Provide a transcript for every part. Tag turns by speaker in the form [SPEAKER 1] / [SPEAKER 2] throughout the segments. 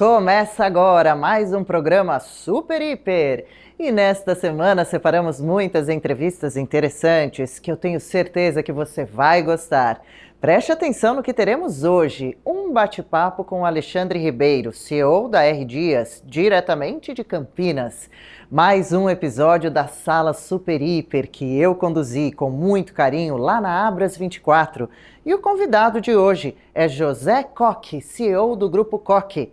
[SPEAKER 1] Começa agora mais um programa Super Hiper. E nesta semana separamos muitas entrevistas interessantes que eu tenho certeza que você vai gostar. Preste atenção no que teremos hoje. Um bate-papo com o Alexandre Ribeiro, CEO da R Dias, diretamente de Campinas. Mais um episódio da Sala Super Hiper que eu conduzi com muito carinho lá na Abras 24. E o convidado de hoje é José Koch, CEO do Grupo Koch.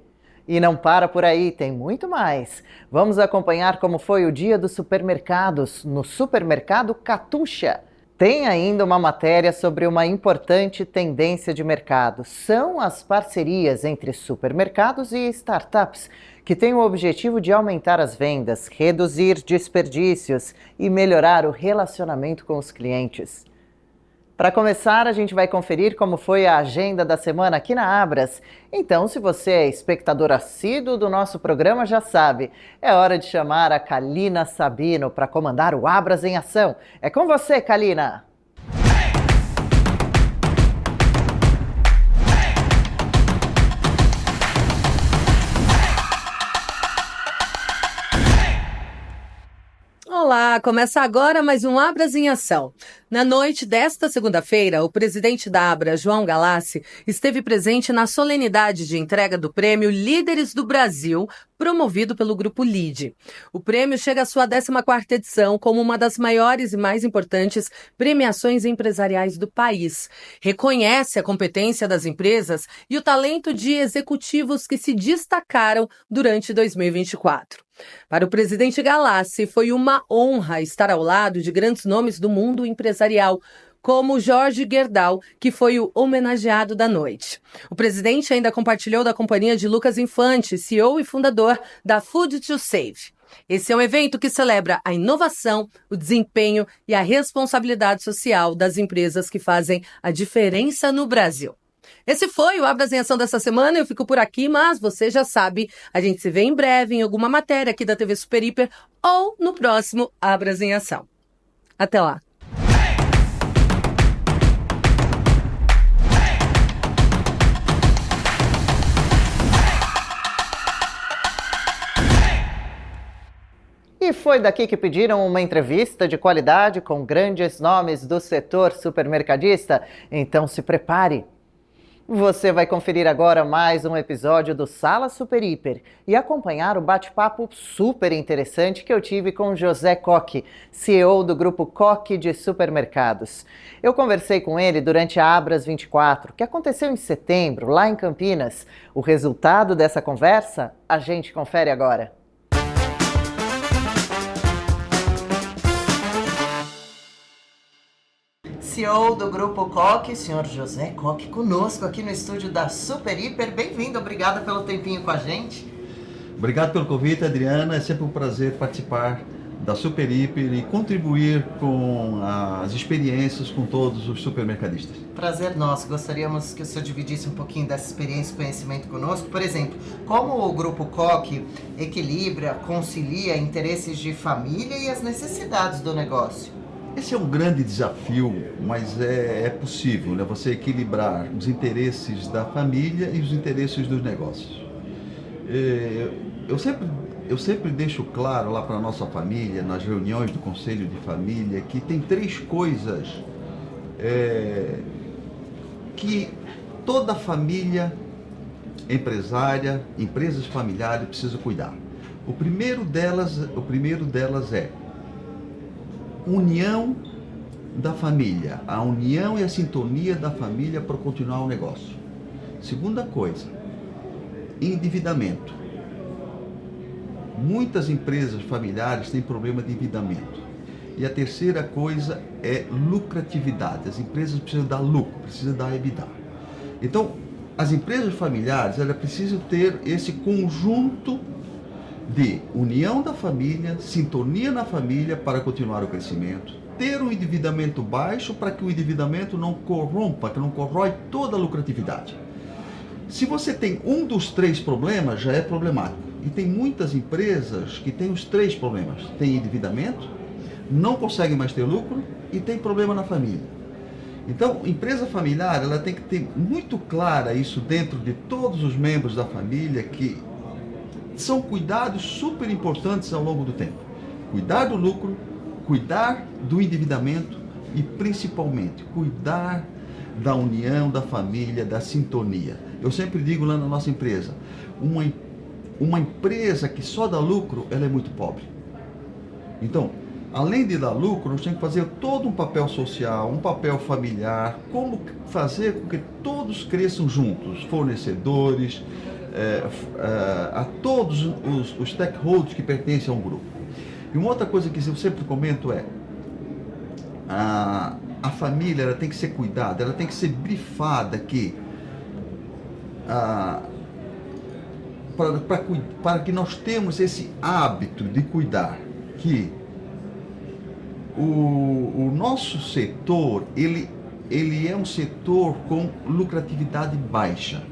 [SPEAKER 1] E não para por aí, tem muito mais. Vamos acompanhar como foi o dia dos supermercados no supermercado Catuxa. Tem ainda uma matéria sobre uma importante tendência de mercado. São as parcerias entre supermercados e startups, que têm o objetivo de aumentar as vendas, reduzir desperdícios e melhorar o relacionamento com os clientes. Para começar, a gente vai conferir como foi a agenda da semana aqui na Abras. Então, se você é espectador assíduo do nosso programa, já sabe, é hora de chamar a Kalina Sabino para comandar o Abras em Ação. É com você, Kalina!
[SPEAKER 2] Olá, começa agora mais um Abras em Ação. Na noite desta segunda-feira, o presidente da Abras, João Galassi, esteve presente na solenidade de entrega do prêmio Líderes do Brasil, promovido pelo Grupo LIDE. O prêmio chega à sua 14ª edição como uma das maiores e mais importantes premiações empresariais do país. Reconhece a competência das empresas e o talento de executivos que se destacaram durante 2024. Para o presidente Galassi, foi uma honra estar ao lado de grandes nomes do mundo empresarial, como Jorge Gerdau, que foi o homenageado da noite. O presidente ainda compartilhou da companhia de Lucas Infante, CEO e fundador da Food to Save. Esse é um evento que celebra a inovação, o desempenho e a responsabilidade social das empresas que fazem a diferença no Brasil. Esse foi o Abras em Ação dessa semana, eu fico por aqui, mas você já sabe, a gente se vê em breve em alguma matéria aqui da TV Super Hiper ou no próximo Abras em Ação. Até lá!
[SPEAKER 1] E foi daqui que pediram uma entrevista de qualidade com grandes nomes do setor supermercadista? Então se prepare! Você vai conferir agora mais um episódio do Sala Super Hiper e acompanhar o bate-papo super interessante que eu tive com José Koch, CEO do Grupo Koch de Supermercados. Eu conversei com ele durante a Abras 24, que aconteceu em setembro, lá em Campinas. O resultado dessa conversa, a gente confere agora. CEO do Grupo Koch, senhor José Koch, conosco aqui no estúdio da Super Hiper. Bem-vindo, obrigada pelo tempinho com a gente.
[SPEAKER 3] Obrigado pelo convite, Adriana. É sempre um prazer participar da Super Hiper e contribuir com as experiências com todos os supermercadistas.
[SPEAKER 1] Prazer nosso. Gostaríamos que o senhor dividisse um pouquinho dessa experiência e conhecimento conosco. Por exemplo, como o Grupo Koch equilibra, concilia interesses de família e as necessidades do negócio?
[SPEAKER 3] Esse é um grande desafio, mas é possível, né? Você equilibrar os interesses da família e os interesses dos negócios. Eu sempre deixo claro lá para a nossa família, nas reuniões do Conselho de Família, que tem 3 coisas que toda família empresária, empresas familiares precisa cuidar. O primeiro delas é união da família, a união e a sintonia da família para continuar o negócio. Segunda coisa, endividamento. Muitas empresas familiares têm problema de endividamento. E a terceira coisa é lucratividade. As empresas precisam dar lucro, precisam dar EBITDA. Então, as empresas familiares, elas precisam ter esse conjunto de união da família, sintonia na família para continuar o crescimento, ter um endividamento baixo para que o endividamento não corrompa, que não corrói toda a lucratividade. Se você tem um dos 3 problemas, já é problemático. E tem muitas empresas que têm os 3 problemas. Tem endividamento, não conseguem mais ter lucro e tem problema na família. Então, empresa familiar, ela tem que ter muito clara isso dentro de todos os membros da família, que são cuidados super importantes ao longo do tempo. Cuidar do lucro, cuidar do endividamento e, principalmente, cuidar da união, da família, da sintonia. Eu sempre digo lá na nossa empresa, uma empresa que só dá lucro, ela é muito pobre. Então, além de dar lucro, nós temos que fazer todo um papel social, um papel familiar, como fazer com que todos cresçam juntos, fornecedores, a todos os stakeholders que pertencem a um grupo. E uma outra coisa que eu sempre comento é, a família ela tem que ser cuidada, ela tem que ser brifada que para que nós temos esse hábito de cuidar, que o nosso setor, ele é um setor com lucratividade baixa.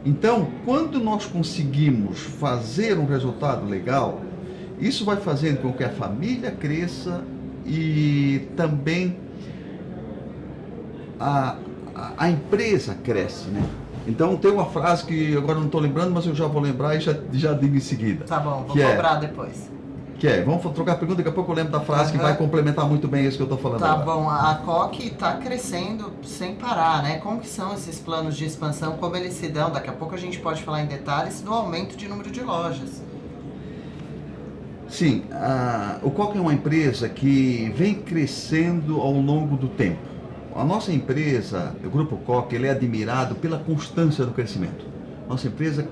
[SPEAKER 3] Então, quando nós conseguimos fazer um resultado legal, isso vai fazendo com que a família cresça e também a empresa cresce, né? Então tem uma frase que agora não estou lembrando, mas eu já vou lembrar e já digo em seguida.
[SPEAKER 1] Tá bom, vou cobrar depois.
[SPEAKER 3] Vamos trocar a pergunta, daqui a pouco eu lembro da frase que vai complementar muito bem isso que eu estou falando agora.
[SPEAKER 1] Tá bom, a Coque está crescendo sem parar, né? Como que são esses planos de expansão, como eles se dão? Daqui a pouco a gente pode falar em detalhes do aumento de número de lojas.
[SPEAKER 3] Sim, o Coque é uma empresa que vem crescendo ao longo do tempo. A nossa empresa, o Grupo Coque, ele é admirado pela constância do crescimento. Nossa empresa,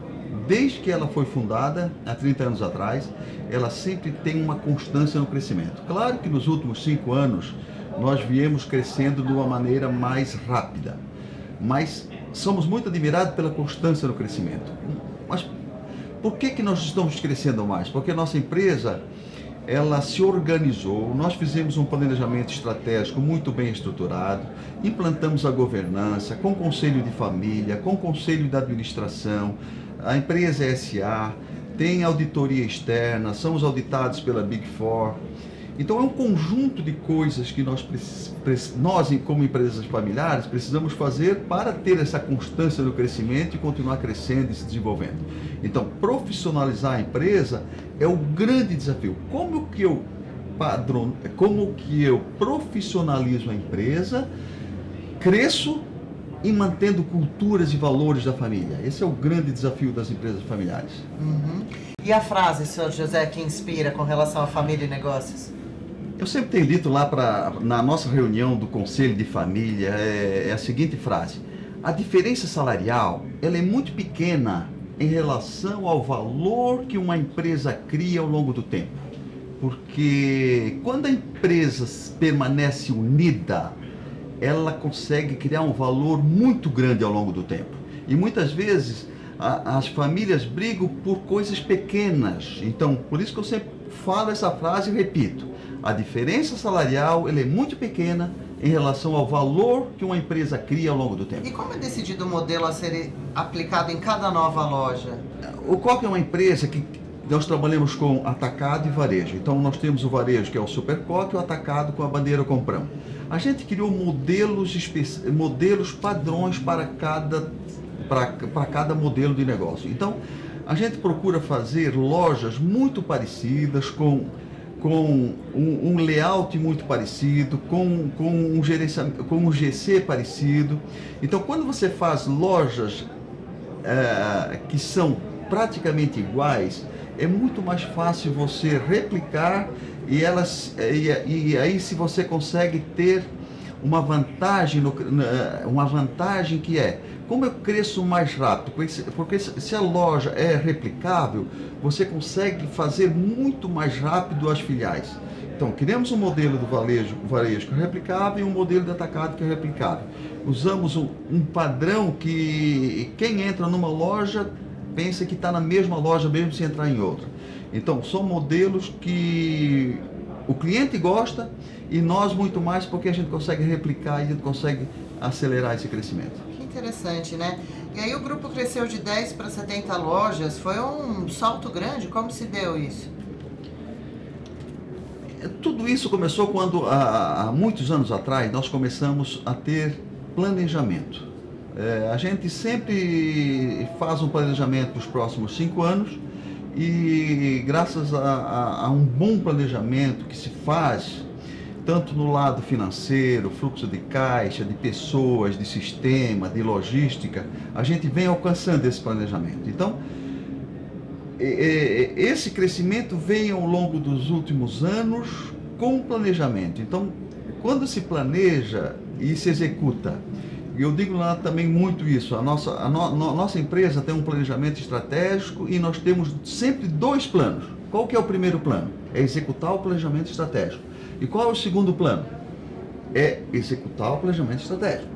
[SPEAKER 3] desde que ela foi fundada, há 30 anos atrás, ela sempre tem uma constância no crescimento. Claro que nos últimos 5 anos, nós viemos crescendo de uma maneira mais rápida, mas somos muito admirados pela constância no crescimento. Mas por que nós estamos crescendo mais? Porque a nossa empresa, ela se organizou, nós fizemos um planejamento estratégico muito bem estruturado, implantamos a governança com conselho de família, com conselho de administração, a empresa é SA, tem auditoria externa, somos auditados pela Big Four. Então é um conjunto de coisas que nós como empresas familiares, precisamos fazer para ter essa constância no crescimento e continuar crescendo e se desenvolvendo. Então, profissionalizar a empresa é o grande desafio. Como que eu profissionalizo a empresa, cresço e mantendo culturas e valores da família? Esse é o grande desafio das empresas familiares.
[SPEAKER 1] Uhum. E a frase, senhor José, que inspira com relação à família e negócios?
[SPEAKER 3] Eu sempre tenho dito lá na nossa reunião do Conselho de Família, é a seguinte frase: a diferença salarial ela é muito pequena em relação ao valor que uma empresa cria ao longo do tempo. Porque quando a empresa permanece unida, ela consegue criar um valor muito grande ao longo do tempo. E muitas vezes as famílias brigam por coisas pequenas. Então, por isso que eu sempre falo essa frase e repito: a diferença salarial ela é muito pequena em relação ao valor que uma empresa cria ao longo do tempo.
[SPEAKER 1] E como é decidido o modelo a ser aplicado em cada nova loja?
[SPEAKER 3] O Coque é uma empresa que nós trabalhamos com atacado e varejo. Então nós temos o varejo, que é o Super Coque, e o atacado com a bandeira Comprão. A gente criou modelos padrões para cada modelo de negócio. Então a gente procura fazer lojas muito parecidas, com um layout muito parecido, com um GC parecido. Então, quando você faz lojas que são praticamente iguais, é muito mais fácil você replicar e aí se você consegue ter uma vantagem que é: como eu cresço mais rápido? Porque se a loja é replicável, você consegue fazer muito mais rápido as filiais. Então, criamos um modelo do varejo que é replicável e um modelo de atacado que é replicável. Usamos um padrão que quem entra numa loja pensa que está na mesma loja mesmo se entrar em outra. Então, são modelos que o cliente gosta e nós muito mais, porque a gente consegue replicar e a gente consegue acelerar esse crescimento.
[SPEAKER 1] Que interessante, né? E aí o grupo cresceu de 10 para 70 lojas, foi um salto grande? Como se deu isso?
[SPEAKER 3] Tudo isso começou quando, há muitos anos atrás, nós começamos a ter planejamento. A gente sempre faz um planejamento para os próximos 5 anos e graças a um bom planejamento que se faz, tanto no lado financeiro, fluxo de caixa, de pessoas, de sistema, de logística, a gente vem alcançando esse planejamento. Então, esse crescimento vem ao longo dos últimos anos com planejamento. Então, quando se planeja e se executa, e eu digo lá também muito isso, a nossa empresa tem um planejamento estratégico e nós temos sempre dois planos. Qual que é o primeiro plano? É executar o planejamento estratégico. E qual é o segundo plano? É executar o planejamento estratégico.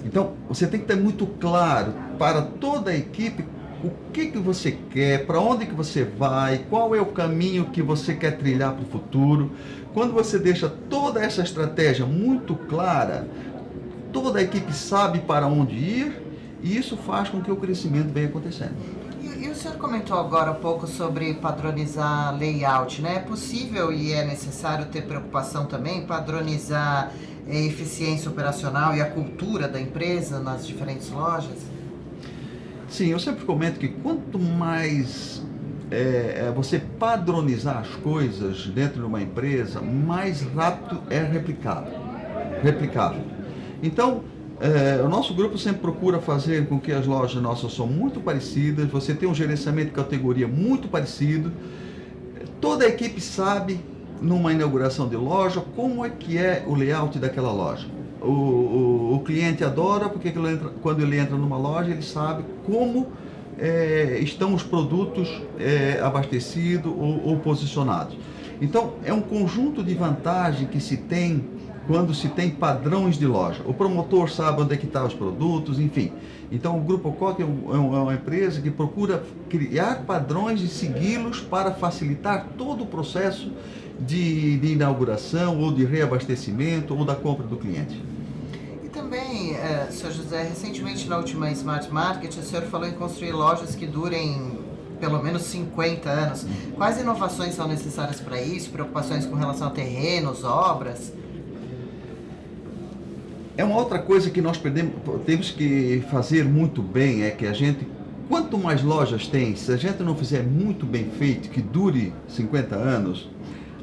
[SPEAKER 3] Então, você tem que ter muito claro para toda a equipe o que você quer, para onde que você vai, qual é o caminho que você quer trilhar para o futuro. Quando você deixa toda essa estratégia muito clara, toda a equipe sabe para onde ir e isso faz com que o crescimento venha acontecendo.
[SPEAKER 1] E o senhor comentou agora um pouco sobre padronizar layout, né? É possível e é necessário ter preocupação também em padronizar a eficiência operacional e a cultura da empresa nas diferentes lojas?
[SPEAKER 3] Sim, eu sempre comento que quanto mais você padronizar as coisas dentro de uma empresa, mais rápido é replicável. Então, o nosso grupo sempre procura fazer com que as lojas nossas são muito parecidas, você tem um gerenciamento de categoria muito parecido, toda a equipe sabe, numa inauguração de loja, como é que é o layout daquela loja. O cliente adora porque quando ele entra numa loja, ele sabe como estão os produtos abastecidos ou posicionados. Então, é um conjunto de vantagens que se tem quando se tem padrões de loja. O promotor sabe onde é que estão os produtos, enfim. Então, o Grupo Coque é uma empresa que procura criar padrões e segui-los para facilitar todo o processo de inauguração ou de reabastecimento ou da compra do cliente.
[SPEAKER 1] E também, Sr. José, recentemente na última Smart Market, o senhor falou em construir lojas que durem pelo menos 50 anos. Quais inovações são necessárias para isso? Preocupações com relação a terrenos, obras?
[SPEAKER 3] É uma outra coisa que nós temos que fazer muito bem, é que a gente, quanto mais lojas tem, se a gente não fizer muito bem feito, que dure 50 anos,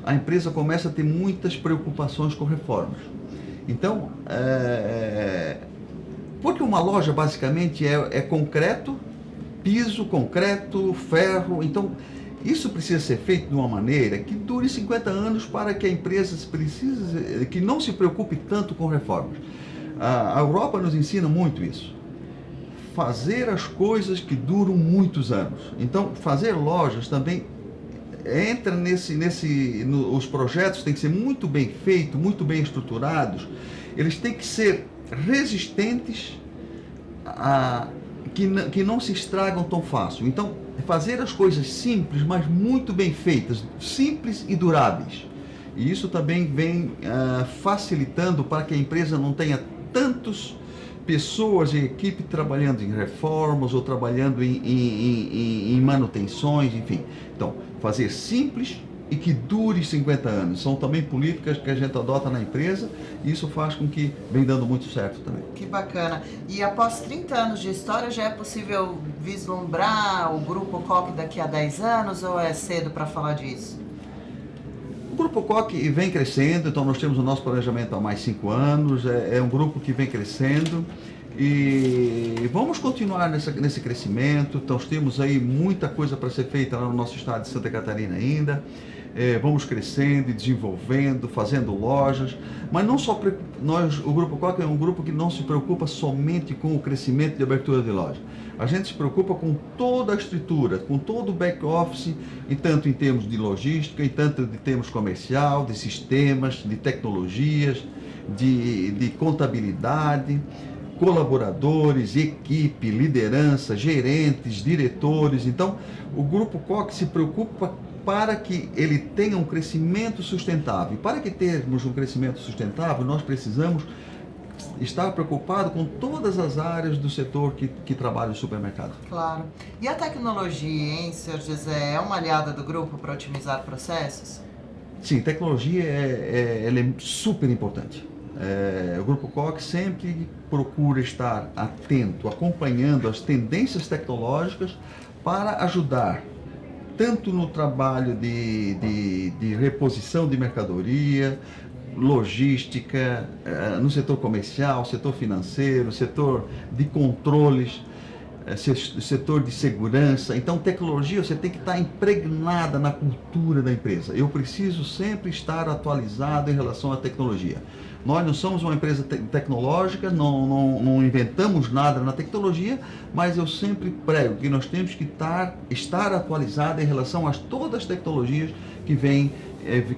[SPEAKER 3] a empresa começa a ter muitas preocupações com reformas. Então, porque uma loja basicamente é concreto, piso, concreto, ferro, então isso precisa ser feito de uma maneira que dure 50 anos para que a empresa que não se preocupe tanto com reformas. A Europa nos ensina muito isso. Fazer as coisas que duram muitos anos. Então, fazer lojas também entra os projetos têm que ser muito bem feitos, muito bem estruturados. Eles têm que ser resistentes que não se estragam tão fácil. Então, fazer as coisas simples, mas muito bem feitas, simples e duráveis. E isso também vem facilitando para que a empresa não tenha tantas pessoas e equipe trabalhando em reformas ou trabalhando em manutenções, enfim. Então, fazer simples e que dure 50 anos. São também políticas que a gente adota na empresa e isso faz com que vem dando muito certo também.
[SPEAKER 1] Que bacana. E após 30 anos de história, já é possível vislumbrar o Grupo Coque daqui a 10 anos ou é cedo para falar disso?
[SPEAKER 3] O Grupo Coque vem crescendo, então nós temos o nosso planejamento há mais 5 anos, é um grupo que vem crescendo e vamos continuar nesse crescimento. Então nós temos aí muita coisa para ser feita lá no nosso estado de Santa Catarina ainda. Vamos crescendo e desenvolvendo, fazendo lojas, mas não só o Grupo Coque é um grupo que não se preocupa somente com o crescimento de abertura de loja. A gente se preocupa com toda a estrutura, com todo o back-office, e tanto em termos de logística, e tanto de termos comercial, de sistemas, de tecnologias, de contabilidade, colaboradores, equipe, liderança, gerentes, diretores. Então, o Grupo Coque se preocupa para que ele tenha um crescimento sustentável. E para que termos um crescimento sustentável, nós precisamos estar preocupado com todas as áreas do setor que trabalha no supermercado.
[SPEAKER 1] Claro. E a tecnologia, hein, Sr. José, é uma aliada do grupo para otimizar processos?
[SPEAKER 3] Sim, tecnologia ela é super importante. O Grupo Coque sempre procura estar atento, acompanhando as tendências tecnológicas para ajudar tanto no trabalho de reposição de mercadoria, logística, no setor comercial, setor financeiro, setor de controles, setor de segurança. Então, tecnologia, você tem que estar impregnada na cultura da empresa. Eu preciso sempre estar atualizado em relação à tecnologia. Nós não somos uma empresa tecnológica, não inventamos nada na tecnologia, mas eu sempre prego que nós temos que estar atualizado em relação a todas as tecnologias que vêm,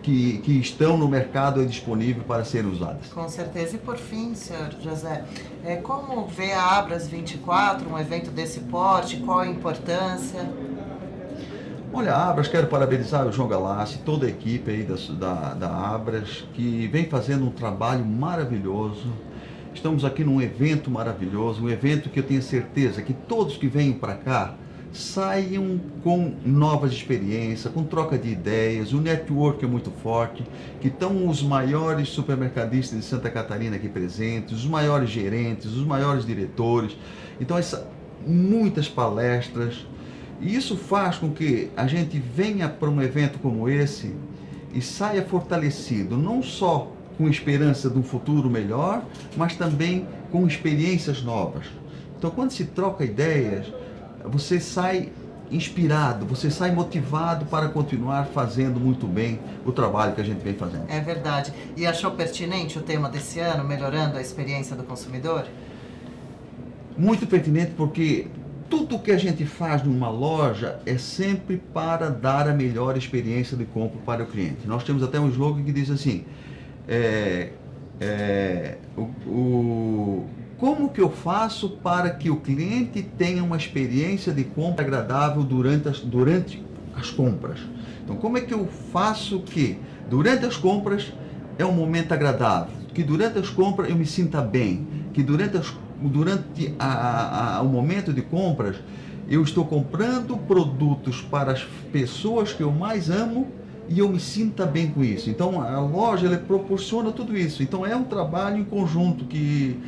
[SPEAKER 3] que estão no mercado e disponível para serem usadas.
[SPEAKER 1] Com certeza. E por fim, senhor José, como vê a Abras 24, um evento desse porte, qual a importância?
[SPEAKER 3] Olha, a Abras, quero parabenizar o João Galassi, toda a equipe aí da Abras, que vem fazendo um trabalho maravilhoso. Estamos aqui num evento maravilhoso, um evento que eu tenho certeza que todos que vêm para cá saiam com novas experiências, com troca de ideias, o network é muito forte, que estão os maiores supermercadistas de Santa Catarina aqui presentes, os maiores gerentes, os maiores diretores. Então, muitas palestras. E isso faz com que a gente venha para um evento como esse e saia fortalecido, não só com esperança de um futuro melhor, mas também com experiências novas. Então, quando se troca ideias, você sai inspirado, você sai motivado para continuar fazendo muito bem o trabalho que a gente vem fazendo.
[SPEAKER 1] É verdade. E achou pertinente o tema desse ano, melhorando a experiência do consumidor?
[SPEAKER 3] Muito pertinente, porque tudo que a gente faz numa loja é sempre para dar a melhor experiência de compra para o cliente. Nós temos até um slogan que diz assim, como que eu faço para que o cliente tenha uma experiência de compra agradável durante as compras? Então, como é que eu faço que durante as compras é um momento agradável, que durante as compras eu me sinta bem, que durante o momento de compras eu estou comprando produtos para as pessoas que eu mais amo e eu me sinta bem com isso. Então a loja ela proporciona tudo isso. Então é um trabalho em conjunto que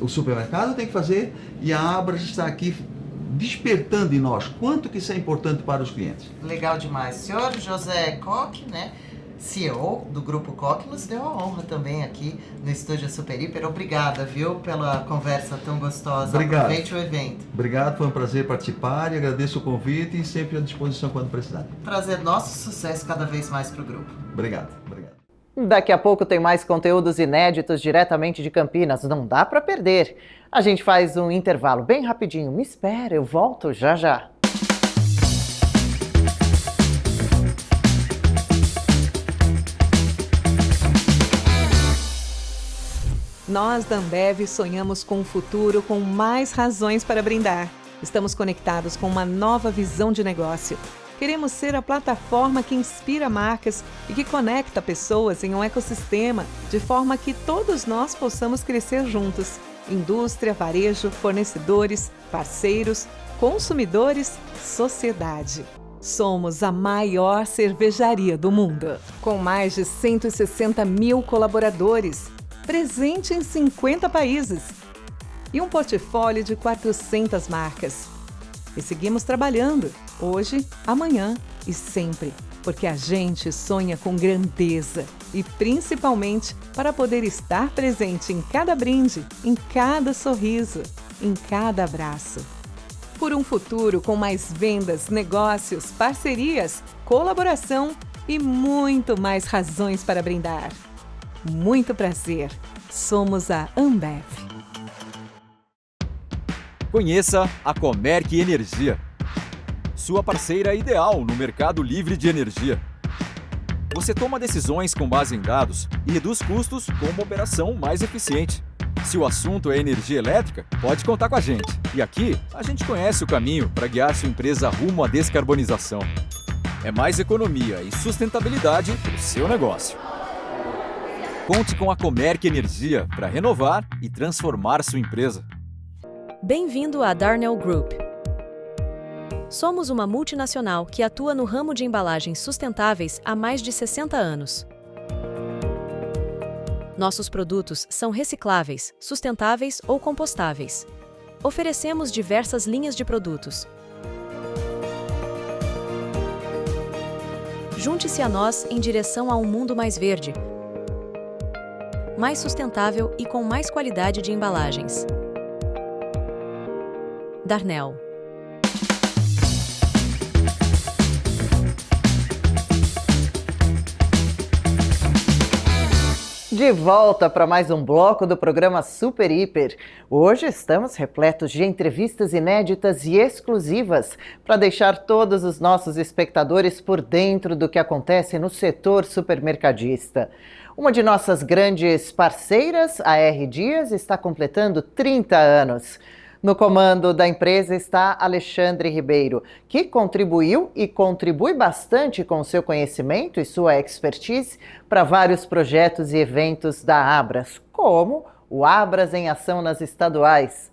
[SPEAKER 3] o supermercado tem que fazer e a Abras está aqui despertando em nós quanto que isso é importante para os clientes.
[SPEAKER 1] Legal demais. Senhor José Koch, CEO do Grupo Koch, nos deu a honra também aqui no Estúdio Super Hiper. Obrigada, viu, pela conversa tão gostosa.
[SPEAKER 3] Obrigado.
[SPEAKER 1] Aproveite o evento.
[SPEAKER 3] Obrigado, foi um prazer participar e agradeço o convite e sempre à disposição quando precisar.
[SPEAKER 1] Prazer nosso, sucesso cada vez mais para o grupo.
[SPEAKER 3] Obrigado.
[SPEAKER 1] Daqui a pouco tem mais conteúdos inéditos diretamente de Campinas, não dá para perder. A gente faz um intervalo bem rapidinho, me espera, eu volto já já.
[SPEAKER 4] Nós da Ambev sonhamos com um futuro com mais razões para brindar. Estamos conectados com uma nova visão de negócio. Queremos ser a plataforma que inspira marcas e que conecta pessoas em um ecossistema de forma que todos nós possamos crescer juntos. Indústria, varejo, fornecedores, parceiros, consumidores, sociedade. Somos a maior cervejaria do mundo, com mais de 160 mil colaboradores, presente em 50 países e um portfólio de 400 marcas. E seguimos trabalhando, hoje, amanhã e sempre, porque a gente sonha com grandeza e principalmente para poder estar presente em cada brinde, em cada sorriso, em cada abraço. Por um futuro com mais vendas, negócios, parcerias, colaboração e muito mais razões para brindar. Muito prazer, somos a Ambev.
[SPEAKER 5] Conheça a Comerc Energia, sua parceira ideal no mercado livre de energia. Você toma decisões com base em dados e reduz custos com uma operação mais eficiente. Se o assunto é energia elétrica, pode contar com a gente. E aqui, a gente conhece o caminho para guiar sua empresa rumo à descarbonização. É mais economia e sustentabilidade para o seu negócio. Conte com a Comerc Energia para renovar e transformar sua empresa.
[SPEAKER 6] Bem-vindo à Darnell Group. Somos uma multinacional que atua no ramo de embalagens sustentáveis há mais de 60 anos. Nossos produtos são recicláveis, sustentáveis ou compostáveis. Oferecemos diversas linhas de produtos. Junte-se a nós em direção a um mundo mais verde, mais sustentável e com mais qualidade de embalagens. Darnel.
[SPEAKER 1] De volta para mais um bloco do programa Super Hiper. Hoje estamos repletos de entrevistas inéditas e exclusivas para deixar todos os nossos espectadores por dentro do que acontece no setor supermercadista. Uma de nossas grandes parceiras, a R. Dias, está completando 30 anos. No comando da empresa está Alexandre Ribeiro, que contribuiu e contribui bastante com seu conhecimento e sua expertise para vários projetos e eventos da Abras, como o Abras em Ação nas Estaduais.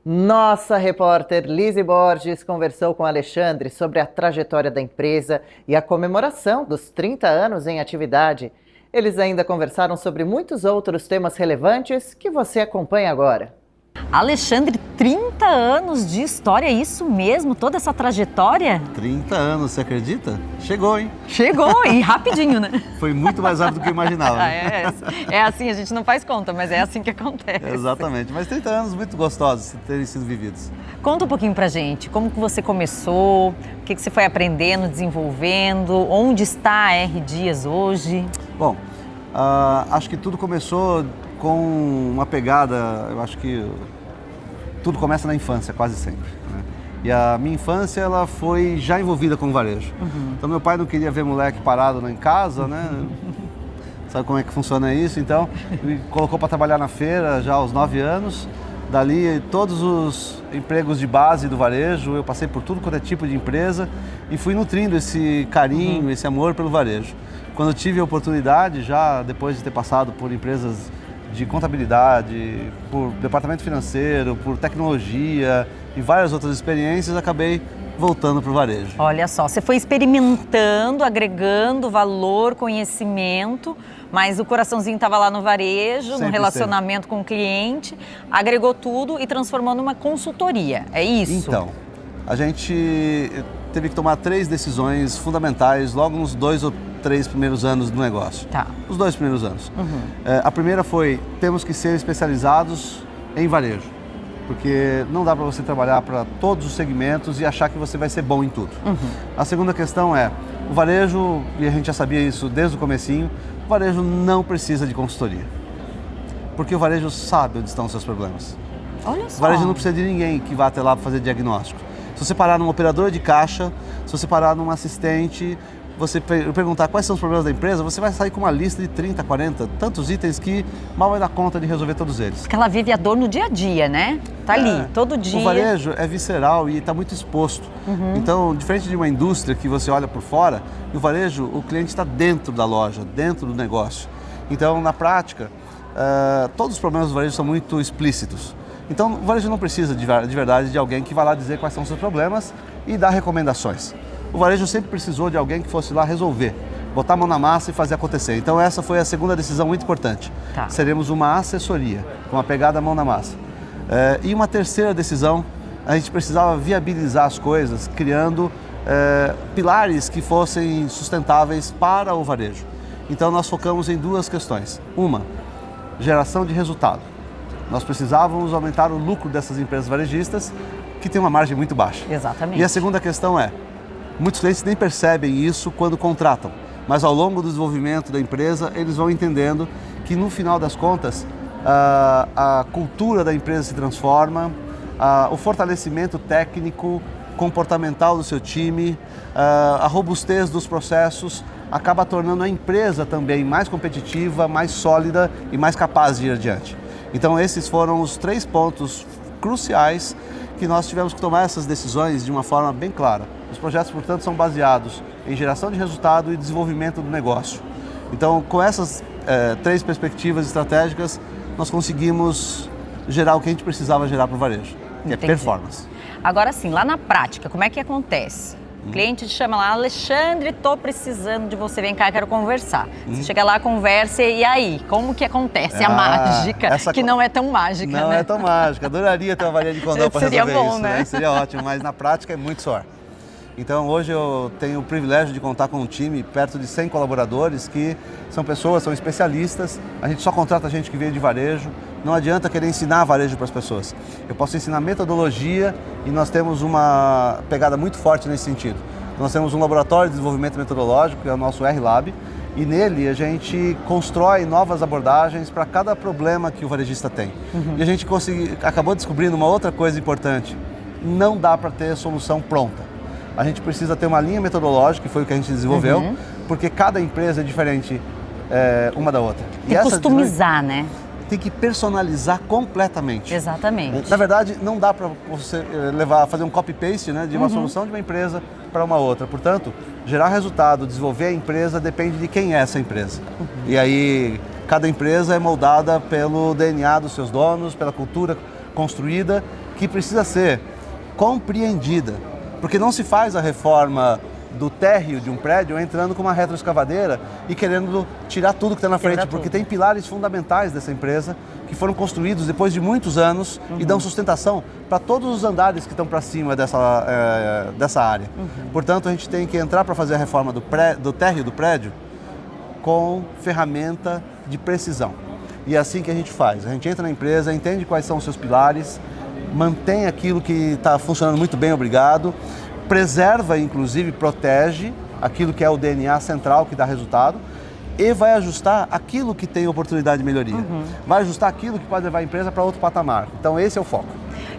[SPEAKER 1] Nossa repórter Lise Borges conversou com Alexandre sobre a trajetória da empresa e a comemoração dos 30 anos em atividade. Eles ainda conversaram sobre muitos outros temas relevantes que você acompanha agora.
[SPEAKER 7] Alexandre, 30 anos de história, é isso mesmo? Toda essa trajetória?
[SPEAKER 8] 30 anos, você acredita? Chegou, hein?
[SPEAKER 7] Chegou, e rapidinho, né?
[SPEAKER 8] Foi muito mais rápido do que eu imaginava.
[SPEAKER 7] É assim, a gente não faz conta, mas é assim que acontece.
[SPEAKER 8] Exatamente, mas 30 anos muito gostosos de terem sido vividos.
[SPEAKER 7] Conta um pouquinho pra gente, como que você começou, o que você foi aprendendo, desenvolvendo, onde está a R. Dias hoje?
[SPEAKER 8] Bom, acho que tudo começou com uma pegada, eu acho que tudo começa na infância, quase sempre, né? E a minha infância, ela foi já envolvida com o varejo. Então, meu pai não queria ver moleque parado em casa, né? Sabe como é que funciona isso? Então, me colocou para trabalhar na feira já aos 9 anos. Dali, todos os empregos de base do varejo, eu passei por tudo quanto é tipo de empresa e fui nutrindo esse carinho, esse amor pelo varejo. Quando eu tive a oportunidade, já depois de ter passado por empresas de contabilidade, por departamento financeiro, por tecnologia e várias outras experiências, acabei voltando para o varejo.
[SPEAKER 7] Olha só, você foi experimentando, agregando valor, conhecimento, mas o coraçãozinho estava lá no varejo,
[SPEAKER 8] Sempre
[SPEAKER 7] no relacionamento com o cliente, agregou tudo e transformou numa consultoria, é isso?
[SPEAKER 8] Então, a gente teve que tomar 3 decisões fundamentais logo nos 2 ou 3 primeiros anos do negócio.
[SPEAKER 7] Tá.
[SPEAKER 8] Os 2 primeiros anos. A primeira foi, temos que ser especializados em varejo, porque não dá para você trabalhar para todos os segmentos e achar que você vai ser bom em tudo. A segunda questão é, o varejo, e a gente já sabia isso desde o comecinho, o varejo não precisa de consultoria, porque o varejo sabe onde estão os seus problemas.
[SPEAKER 7] Olha só.
[SPEAKER 8] O varejo não precisa de ninguém que vá até lá para fazer diagnóstico. Se você parar numa operadora de caixa, se você parar num assistente, você perguntar quais são os problemas da empresa, você vai sair com uma lista de 30, 40, tantos itens que mal vai dar conta de resolver todos eles.
[SPEAKER 7] Porque ela vive a dor no dia a dia, né? Tá ali, todo dia.
[SPEAKER 8] O varejo é visceral e está muito exposto. Então, diferente de uma indústria que você olha por fora, no varejo o cliente está dentro da loja, dentro do negócio. Então, na prática, todos os problemas do varejo são muito explícitos. Então, o varejo não precisa de verdade de alguém que vá lá dizer quais são os seus problemas e dar recomendações. O varejo sempre precisou de alguém que fosse lá resolver, botar a mão na massa e fazer acontecer. Então essa foi a segunda decisão muito importante.
[SPEAKER 7] Tá.
[SPEAKER 8] Seremos uma assessoria, com a pegada mão na massa. E uma terceira decisão, a gente precisava viabilizar as coisas, criando pilares que fossem sustentáveis para o varejo. Então nós focamos em 2 questões. Uma, geração de resultado. Nós precisávamos aumentar o lucro dessas empresas varejistas, que tem uma margem muito baixa.
[SPEAKER 7] Exatamente.
[SPEAKER 8] E a segunda questão é, muitos clientes nem percebem isso quando contratam, mas ao longo do desenvolvimento da empresa, eles vão entendendo que no final das contas, a cultura da empresa se transforma, o fortalecimento técnico, comportamental do seu time, a robustez dos processos, acaba tornando a empresa também mais competitiva, mais sólida e mais capaz de ir adiante. Então esses foram os 3 pontos cruciais que nós tivemos que tomar essas decisões de uma forma bem clara. Os projetos, portanto, são baseados em geração de resultado e desenvolvimento do negócio. Então, com essas 3 perspectivas estratégicas, nós conseguimos gerar o que a gente precisava gerar para o varejo, que é performance.
[SPEAKER 7] Agora sim, lá na prática, como é que acontece? O cliente te chama lá, Alexandre, tô precisando de você, vem cá, quero conversar. Você chega lá, conversa e aí, como que acontece a mágica, que não é tão mágica,
[SPEAKER 8] não
[SPEAKER 7] né?
[SPEAKER 8] é tão mágica, adoraria ter uma varinha de condão para resolver
[SPEAKER 7] Seria bom,
[SPEAKER 8] isso, né? Seria ótimo, mas na prática é muito suor. Então hoje eu tenho o privilégio de contar com um time perto de 100 colaboradores que são pessoas, são especialistas, a gente só contrata gente que veio de varejo, não adianta querer ensinar varejo para as pessoas. Eu posso ensinar metodologia e nós temos uma pegada muito forte nesse sentido. Nós temos um laboratório de desenvolvimento metodológico, que é o nosso R-Lab, e nele a gente constrói novas abordagens para cada problema que o varejista tem. E a gente acabou descobrindo uma outra coisa importante, não dá para ter solução pronta. A gente precisa ter uma linha metodológica, que foi o que a gente desenvolveu, porque cada empresa é diferente uma da outra.
[SPEAKER 7] Tem que customizar, né?
[SPEAKER 8] Tem que personalizar completamente.
[SPEAKER 7] Exatamente.
[SPEAKER 8] Na verdade, não dá para você fazer um copy-paste, né, de uma solução de uma empresa para uma outra. Portanto, gerar resultado, desenvolver a empresa depende de quem é essa empresa. E aí, cada empresa é moldada pelo DNA dos seus donos, pela cultura construída, que precisa ser compreendida. Porque não se faz a reforma do térreo de um prédio entrando com uma retroescavadeira e querendo tirar tudo que está na frente, porque tem pilares fundamentais dessa empresa que foram construídos depois de muitos anos e dão sustentação para todos os andares que estão para cima dessa área. Portanto, a gente tem que entrar para fazer a reforma do térreo do prédio com ferramenta de precisão. E é assim que a gente faz. A gente entra na empresa, entende quais são os seus pilares, mantém aquilo que está funcionando muito bem, obrigado, preserva, inclusive, protege aquilo que é o DNA central que dá resultado e vai ajustar aquilo que tem oportunidade de melhoria. Vai ajustar aquilo que pode levar a empresa para outro patamar. Então, esse é o foco.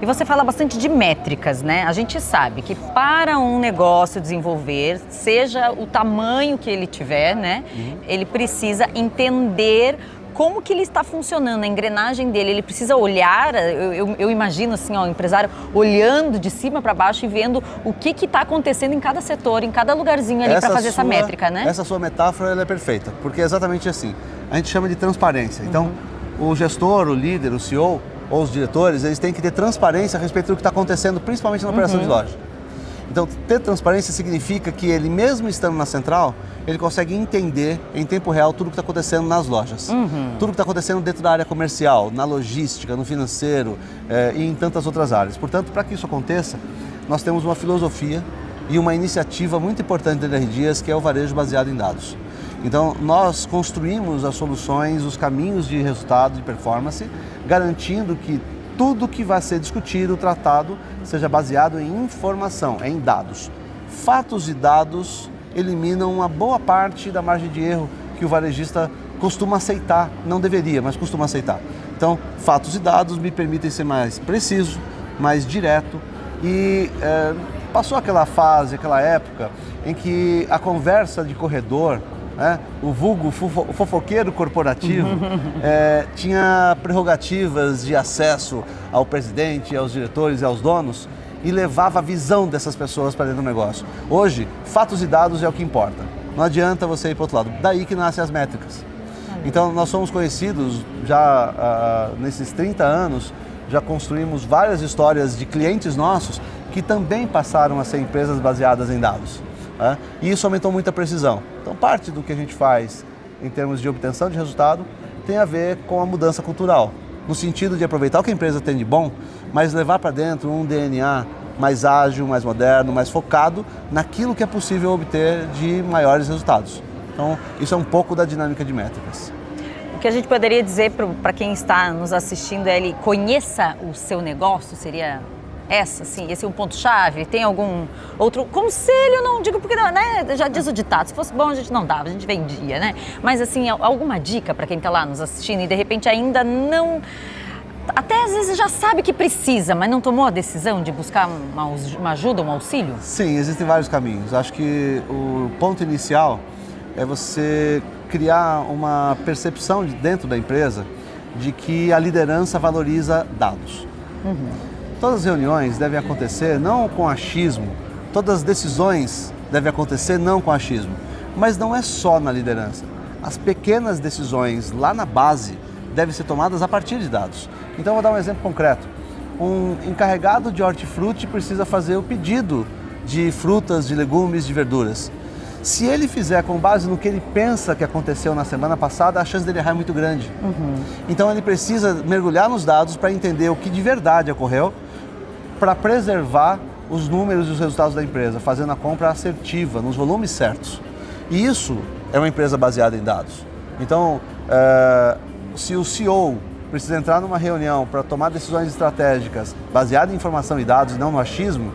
[SPEAKER 7] E você fala bastante de métricas, né? A gente sabe que para um negócio desenvolver, seja o tamanho que ele tiver, né? Ele precisa entender como que ele está funcionando, a engrenagem dele. Ele precisa olhar, eu imagino assim, ó, o empresário olhando de cima para baixo e vendo o que está acontecendo em cada setor, em cada lugarzinho ali para fazer essa métrica, né?
[SPEAKER 8] Essa sua metáfora ela é perfeita, porque é exatamente assim. A gente chama de transparência. Então, o gestor, o líder, o CEO ou os diretores, eles têm que ter transparência a respeito do que está acontecendo, principalmente na operação de loja. Então, ter transparência significa que ele, mesmo estando na central, ele consegue entender em tempo real tudo o que está acontecendo nas lojas. Tudo o que está acontecendo dentro da área comercial, na logística, no financeiro e em tantas outras áreas. Portanto, para que isso aconteça, nós temos uma filosofia e uma iniciativa muito importante da R Dias, que é o varejo baseado em dados. Então, nós construímos as soluções, os caminhos de resultado, de performance, garantindo que tudo que vai ser discutido, tratado, seja baseado em informação, em dados. Fatos e dados eliminam uma boa parte da margem de erro que o varejista costuma aceitar, não deveria, mas costuma aceitar. Então, fatos e dados me permitem ser mais preciso, mais direto e passou aquela fase, aquela época em que a conversa de corredor, o vulgo fofoqueiro corporativo tinha prerrogativas de acesso ao presidente, aos diretores e aos donos e levava a visão dessas pessoas para dentro do negócio. Hoje, fatos e dados é o que importa. Não adianta você ir para o outro lado. Daí que nascem as métricas. Então, nós somos conhecidos já nesses 30 anos, já construímos várias histórias de clientes nossos que também passaram a ser empresas baseadas em dados. E isso aumentou muito a precisão. Então, parte do que a gente faz em termos de obtenção de resultado tem a ver com a mudança cultural, no sentido de aproveitar o que a empresa tem de bom, mas levar para dentro um DNA mais ágil, mais moderno, mais focado naquilo que é possível obter de maiores resultados. Então, isso é um pouco da dinâmica de métricas.
[SPEAKER 7] O que a gente poderia dizer para quem está nos assistindo é ele conheça o seu negócio, seria esse é um ponto-chave? Tem algum outro conselho? Não digo porque, né, já diz o ditado, se fosse bom a gente não dava, a gente vendia, né? Mas assim, alguma dica para quem está lá nos assistindo e de repente ainda não... Até às vezes já sabe que precisa, mas não tomou a decisão de buscar uma ajuda, um auxílio?
[SPEAKER 8] Sim, existem vários caminhos. Acho que o ponto inicial é você criar uma percepção dentro da empresa de que a liderança valoriza dados. Todas as reuniões devem acontecer não com achismo, todas as decisões devem acontecer não com achismo, mas não é só na liderança. As pequenas decisões lá na base devem ser tomadas a partir de dados. Então, vou dar um exemplo concreto. Um encarregado de hortifruti precisa fazer o pedido de frutas, de legumes, de verduras. Se ele fizer com base no que ele pensa que aconteceu na semana passada, a chance dele errar é muito grande. Então, ele precisa mergulhar nos dados para entender o que de verdade ocorreu, para preservar os números e os resultados da empresa, fazendo a compra assertiva, nos volumes certos. E isso é uma empresa baseada em dados. Então, se o CEO precisa entrar numa reunião para tomar decisões estratégicas baseadas em informação e dados e não no achismo,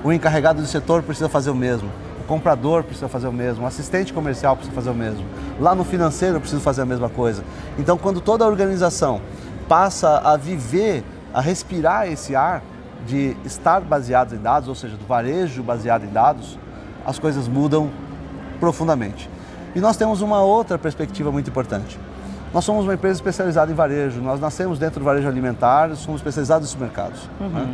[SPEAKER 8] o encarregado do setor precisa fazer o mesmo, o comprador precisa fazer o mesmo, o assistente comercial precisa fazer o mesmo, lá no financeiro precisa fazer a mesma coisa. Então, quando toda a organização passa a viver, a respirar esse ar de estar baseados em dados, ou seja, do varejo baseado em dados, as coisas mudam profundamente. E nós temos uma outra perspectiva muito importante. Nós somos uma empresa especializada em varejo, nós nascemos dentro do varejo alimentar, somos especializados em supermercados. Né?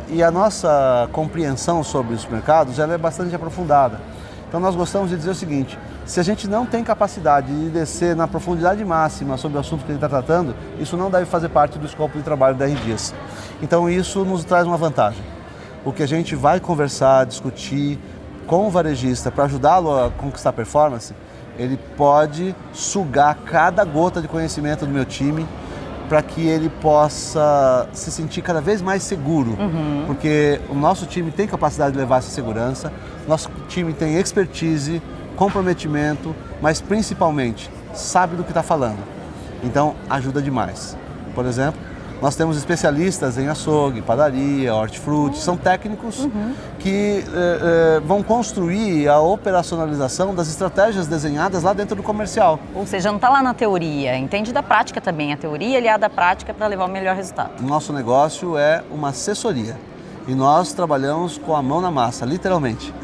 [SPEAKER 8] E a nossa compreensão sobre os supermercados ela é bastante aprofundada. Então nós gostamos de dizer o seguinte, se a gente não tem capacidade de descer na profundidade máxima sobre o assunto que a gente está tratando, isso não deve fazer parte do escopo de trabalho da R. Dias. Então isso nos traz uma vantagem. O que a gente vai conversar, discutir com o varejista para ajudá-lo a conquistar performance, ele pode sugar cada gota de conhecimento do meu time para que ele possa se sentir cada vez mais seguro, porque o nosso time tem capacidade de levar essa segurança, nosso time tem expertise, comprometimento, mas principalmente sabe do que está falando. Então ajuda demais. Por exemplo, nós temos especialistas em açougue, padaria, hortifruti, são técnicos que vão construir a operacionalização das estratégias desenhadas lá dentro do comercial.
[SPEAKER 7] Ou seja, não está lá na teoria, entende da prática também, a teoria aliada à prática para levar o melhor resultado.
[SPEAKER 8] Nosso negócio é uma assessoria e nós trabalhamos com a mão na massa, literalmente.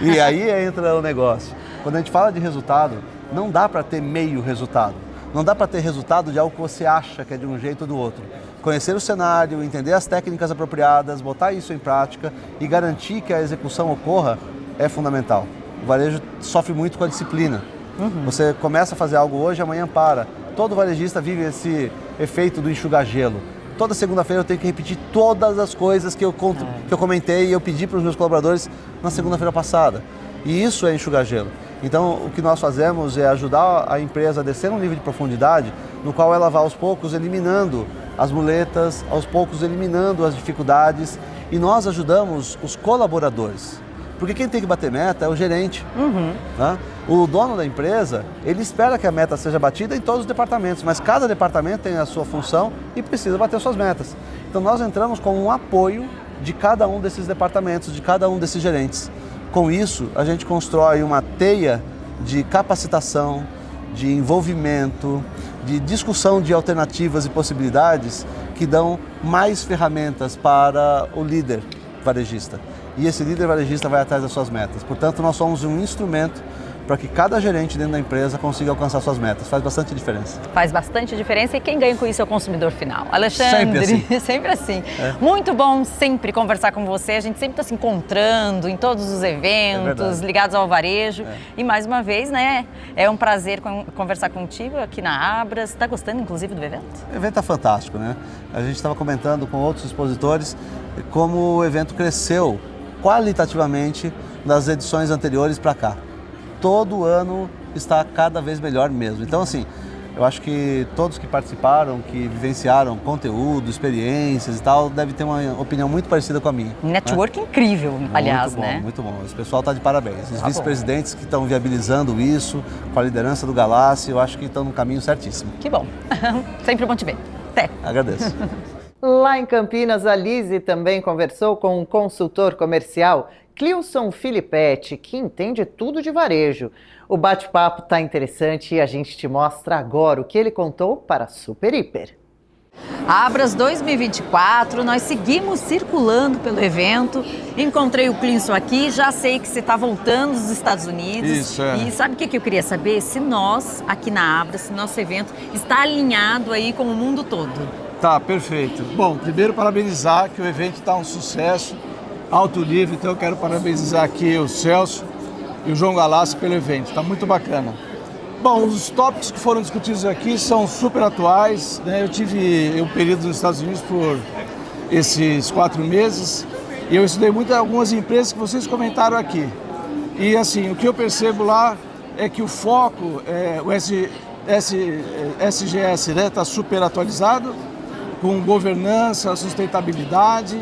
[SPEAKER 8] E aí entra o negócio. Quando a gente fala de resultado, não dá para ter meio resultado. Não dá para ter resultado de algo que você acha que é de um jeito ou do outro. Conhecer o cenário, entender as técnicas apropriadas, botar isso em prática e garantir que a execução ocorra é fundamental. O varejo sofre muito com a disciplina. Você começa a fazer algo hoje, amanhã para. Todo varejista vive esse efeito do enxugar gelo. Toda segunda-feira eu tenho que repetir todas as coisas que eu comentei e eu pedi para os meus colaboradores na segunda-feira passada. E isso é enxugar gelo. Então, o que nós fazemos é ajudar a empresa a descer um nível de profundidade no qual ela vai aos poucos eliminando as muletas, aos poucos eliminando as dificuldades e nós ajudamos os colaboradores. Porque quem tem que bater meta é o gerente. Né? O dono da empresa, ele espera que a meta seja batida em todos os departamentos, mas cada departamento tem a sua função e precisa bater suas metas. Então, nós entramos com um apoio de cada um desses departamentos, de cada um desses gerentes. Com isso, a gente constrói uma teia de capacitação, de envolvimento, de discussão de alternativas e possibilidades que dão mais ferramentas para o líder varejista. E esse líder varejista vai atrás das suas metas. Portanto, nós somos um instrumento para que cada gerente dentro da empresa consiga alcançar suas metas. Faz bastante diferença. Faz bastante diferença e quem ganha com isso é o consumidor final. Alexandre, sempre assim. Muito bom sempre conversar com você. A gente sempre está se encontrando em todos os eventos ligados ao varejo. E mais uma vez, né, é um prazer conversar contigo aqui na Abras. Está gostando, inclusive, do evento? O evento está fantástico, né? A gente estava comentando com outros expositores como o evento cresceu qualitativamente das edições anteriores para cá. Todo ano está cada vez melhor mesmo. Então, assim, eu acho que todos que participaram, que vivenciaram conteúdo, experiências e tal, devem ter uma opinião muito parecida com a minha. Network incrível, aliás, né? Muito bom. Esse pessoal está de parabéns. Os vice-presidentes que estão viabilizando isso, com a liderança do Galassi, eu acho que estão no caminho certíssimo. Que bom. Sempre bom te ver. Até. Agradeço.
[SPEAKER 1] Lá em Campinas, a Lise também conversou com um consultor comercial, Clilson Filippetti, que entende tudo de varejo. O bate-papo está interessante e a gente te mostra agora o que ele contou para a Super Hiper.
[SPEAKER 7] Abras 2024, nós seguimos circulando pelo evento. Encontrei o Clilson aqui, já sei que você está voltando dos Estados Unidos. Isso, E sabe o que eu queria saber? Se nós, aqui na Abras, se nosso evento está alinhado aí com o mundo todo.
[SPEAKER 9] Tá, perfeito. Bom, primeiro parabenizar que o evento está um sucesso, alto nível, então eu quero parabenizar aqui o Celso e o João Galassi pelo evento, está muito bacana. Bom, os tópicos que foram discutidos aqui são super atuais, né? Eu tive um período nos Estados Unidos por esses 4 meses e eu estudei muito algumas empresas que vocês comentaram aqui. E assim, o que eu percebo lá é que o foco, o SGS, né, está super atualizado, com governança, sustentabilidade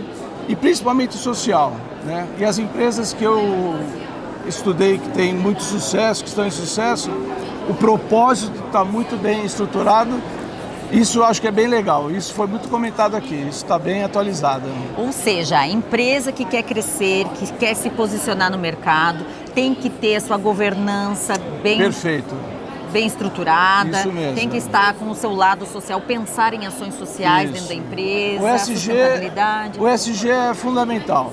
[SPEAKER 9] e principalmente social, né? E as empresas que eu estudei que têm muito sucesso, que estão em sucesso, o propósito está muito bem estruturado. Isso eu acho que é bem legal, isso foi muito comentado aqui, isso está bem atualizado.
[SPEAKER 7] Ou seja, a empresa que quer crescer, que quer se posicionar no mercado, tem que ter a sua governança
[SPEAKER 9] Perfeito.
[SPEAKER 7] bem estruturada,
[SPEAKER 9] Isso mesmo.
[SPEAKER 7] tem que estar com o seu lado social, pensar em ações sociais dentro da empresa,
[SPEAKER 9] O ESG,
[SPEAKER 7] sustentabilidade.
[SPEAKER 9] o ESG é fundamental.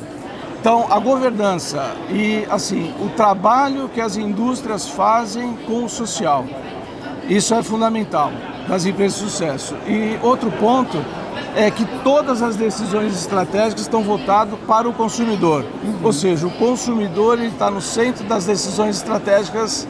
[SPEAKER 9] Então, a governança e assim, o trabalho que as indústrias fazem com o social, isso é fundamental nas empresas de sucesso. E outro ponto é que todas as decisões estratégicas estão voltadas para o consumidor. Ou seja, o consumidor está no centro das decisões estratégicas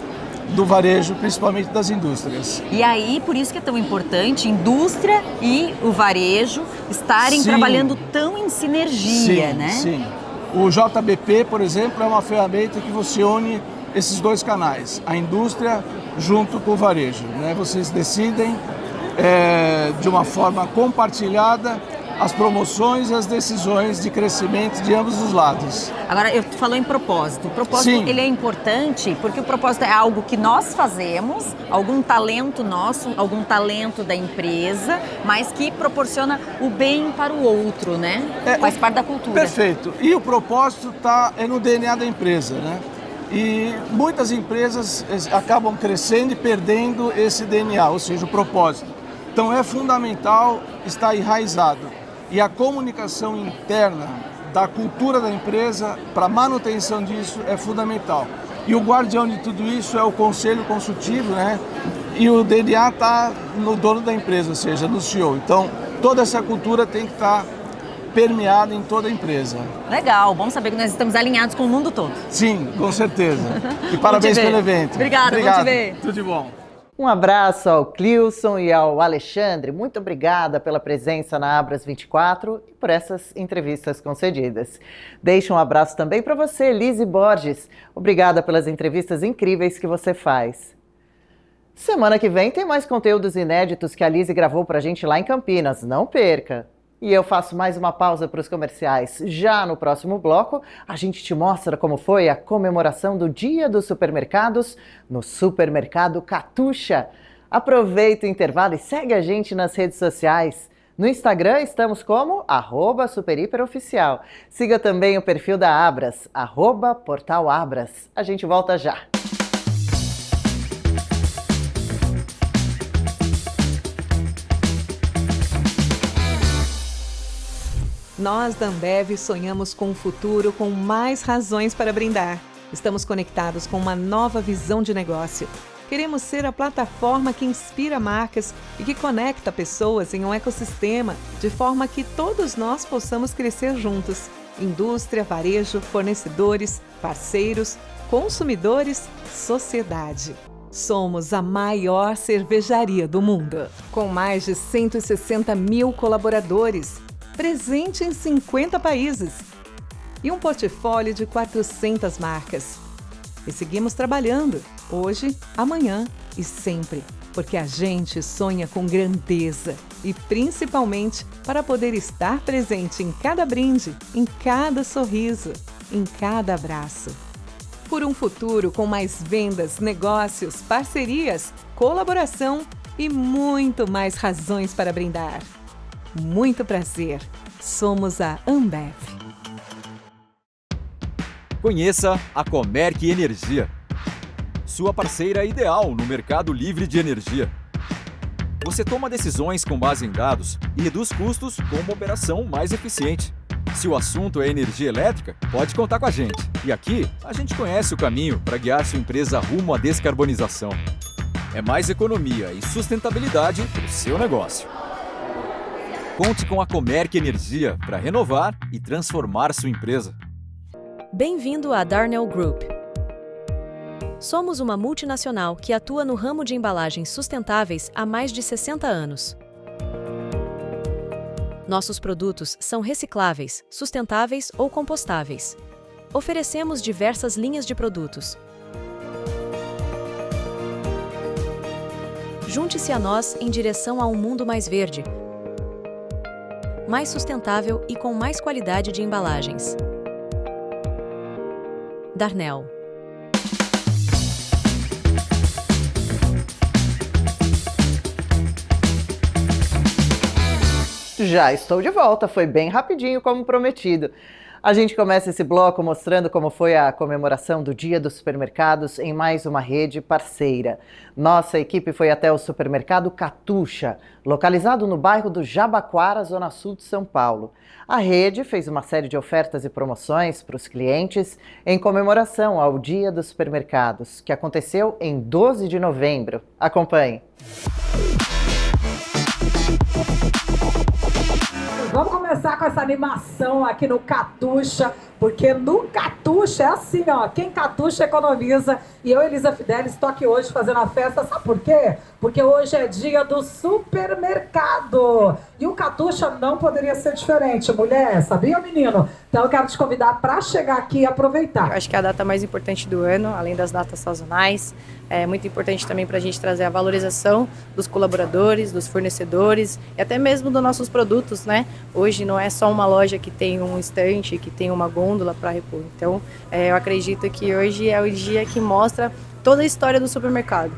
[SPEAKER 9] do varejo, principalmente das indústrias.
[SPEAKER 7] E aí, por isso que é tão importante indústria e o varejo estarem trabalhando tão em sinergia, né?
[SPEAKER 9] Sim. O JBP, por exemplo, é uma ferramenta que você une esses dois canais, a indústria junto com o varejo, né? Vocês decidem de uma forma compartilhada as promoções e as decisões de crescimento de ambos os lados.
[SPEAKER 7] Agora, eu falou em propósito. O propósito ele é importante porque o propósito é algo que nós fazemos, algum talento nosso, algum talento da empresa, mas que proporciona o bem para o outro, né? Faz parte da cultura.
[SPEAKER 9] Perfeito. E o propósito é no DNA da empresa, né? E muitas empresas acabam crescendo e perdendo esse DNA, ou seja, o propósito. Então é fundamental estar enraizado. E a comunicação interna da cultura da empresa para a manutenção disso é fundamental. E o guardião de tudo isso é o conselho consultivo, né? E o DNA está no dono da empresa, ou seja, no CEO. Então, toda essa cultura tem que estar permeada em toda a empresa.
[SPEAKER 7] Legal, bom saber que nós estamos alinhados com o mundo todo.
[SPEAKER 9] Sim, com certeza. E parabéns pelo evento.
[SPEAKER 7] Obrigada, bom te ver.
[SPEAKER 9] Tudo de bom.
[SPEAKER 1] Um abraço ao Clilson e ao Alexandre. Muito obrigada pela presença na Abras 24 e por essas entrevistas concedidas. Deixo um abraço também para você, Lise Borges. Obrigada pelas entrevistas incríveis que você faz. Semana que vem tem mais conteúdos inéditos que a Lise gravou para a gente lá em Campinas. Não perca! E eu faço mais uma pausa para os comerciais. Já no próximo bloco, a gente te mostra como foi a comemoração do Dia dos Supermercados no Supermercado Catuxa. Aproveita o intervalo e segue a gente nas redes sociais. No Instagram estamos como @superhiperoficial. Siga também o perfil da Abras, @portalabras. A gente volta já.
[SPEAKER 4] Nós da Ambev sonhamos com um futuro com mais razões para brindar. Estamos conectados com uma nova visão de negócio. Queremos ser a plataforma que inspira marcas e que conecta pessoas em um ecossistema de forma que todos nós possamos crescer juntos. Indústria, varejo, fornecedores, parceiros, consumidores, sociedade. Somos a maior cervejaria do mundo, com mais de 160 mil colaboradores, presente em 50 países e um portfólio de 400 marcas. E seguimos trabalhando, hoje, amanhã e sempre, porque a gente sonha com grandeza e principalmente para poder estar presente em cada brinde, em cada sorriso, em cada abraço. Por um futuro com mais vendas, negócios, parcerias, colaboração e muito mais razões para brindar. Muito prazer, somos a Ambev.
[SPEAKER 5] Conheça a Comerc Energia, sua parceira ideal no mercado livre de energia. Você toma decisões com base em dados e reduz custos com uma operação mais eficiente. Se o assunto é energia elétrica, pode contar com a gente. E aqui, a gente conhece o caminho para guiar sua empresa rumo à descarbonização. É mais economia e sustentabilidade para o seu negócio. Conte com a Comerc Energia para renovar e transformar sua empresa.
[SPEAKER 6] Bem-vindo à Darnell Group. Somos uma multinacional que atua no ramo de embalagens sustentáveis há mais de 60 anos. Nossos produtos são recicláveis, sustentáveis ou compostáveis. Oferecemos diversas linhas de produtos. Junte-se a nós em direção a um mundo mais verde. mais sustentável e com mais qualidade de embalagens. Darnel.
[SPEAKER 1] Já estou de volta, foi bem rapidinho como prometido. A gente começa esse bloco mostrando como foi a comemoração do Dia dos Supermercados em mais uma rede parceira. Nossa equipe foi até o supermercado Catuxa, localizado no bairro do Jabaquara, zona sul de São Paulo. A rede fez uma série de ofertas e promoções para os clientes em comemoração ao Dia dos Supermercados, que aconteceu em 12 de novembro. Acompanhe.
[SPEAKER 10] Vamos começar com essa animação aqui no Catuxa, porque no Catuxa é assim, ó, quem catuxa economiza. E eu, Elisa Fidelis, estou aqui hoje fazendo a festa, sabe por quê? Porque hoje é dia do supermercado. E o Catuxa não poderia ser diferente, mulher, sabia, menino? Então eu quero te convidar para chegar aqui e aproveitar.
[SPEAKER 11] Eu acho que é a data mais importante do ano, além das datas sazonais. É muito importante também para a gente trazer a valorização dos colaboradores, dos fornecedores e até mesmo dos nossos produtos, né? Hoje não é só uma loja que tem um estante, que tem uma gôndola para repor. Então, eu acredito que hoje é o dia que mostra toda a história do supermercado.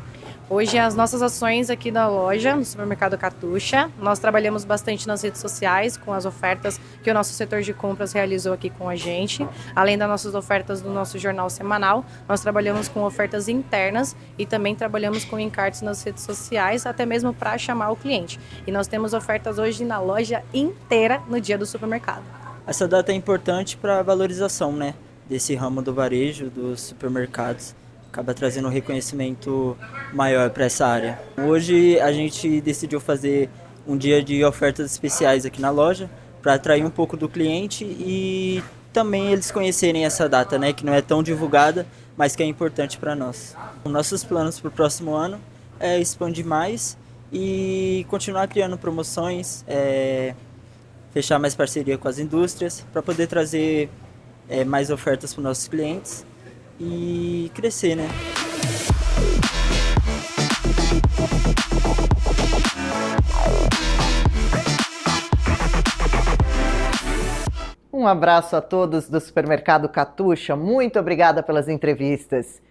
[SPEAKER 11] Hoje, as nossas ações aqui da loja, no supermercado Catuxa, nós trabalhamos bastante nas redes sociais com as ofertas que o nosso setor de compras realizou aqui com a gente. Além das nossas ofertas do nosso jornal semanal, nós trabalhamos com ofertas internas e também trabalhamos com encartes nas redes sociais, até mesmo para chamar o cliente. E nós temos ofertas hoje na loja inteira no dia do supermercado.
[SPEAKER 12] Essa data é importante para a valorização, né, desse ramo do varejo, dos supermercados. Acaba trazendo um reconhecimento maior para essa área. Hoje a gente decidiu fazer um dia de ofertas especiais aqui na loja para atrair um pouco do cliente e também eles conhecerem essa data, né, que não é tão divulgada, mas que é importante para nós. Nossos planos para o próximo ano é expandir mais e continuar criando promoções, fechar mais parceria com as indústrias para poder trazer mais ofertas para os nossos clientes e crescer, né?
[SPEAKER 1] Um abraço a todos do Supermercado Catuxa, muito obrigada pelas entrevistas.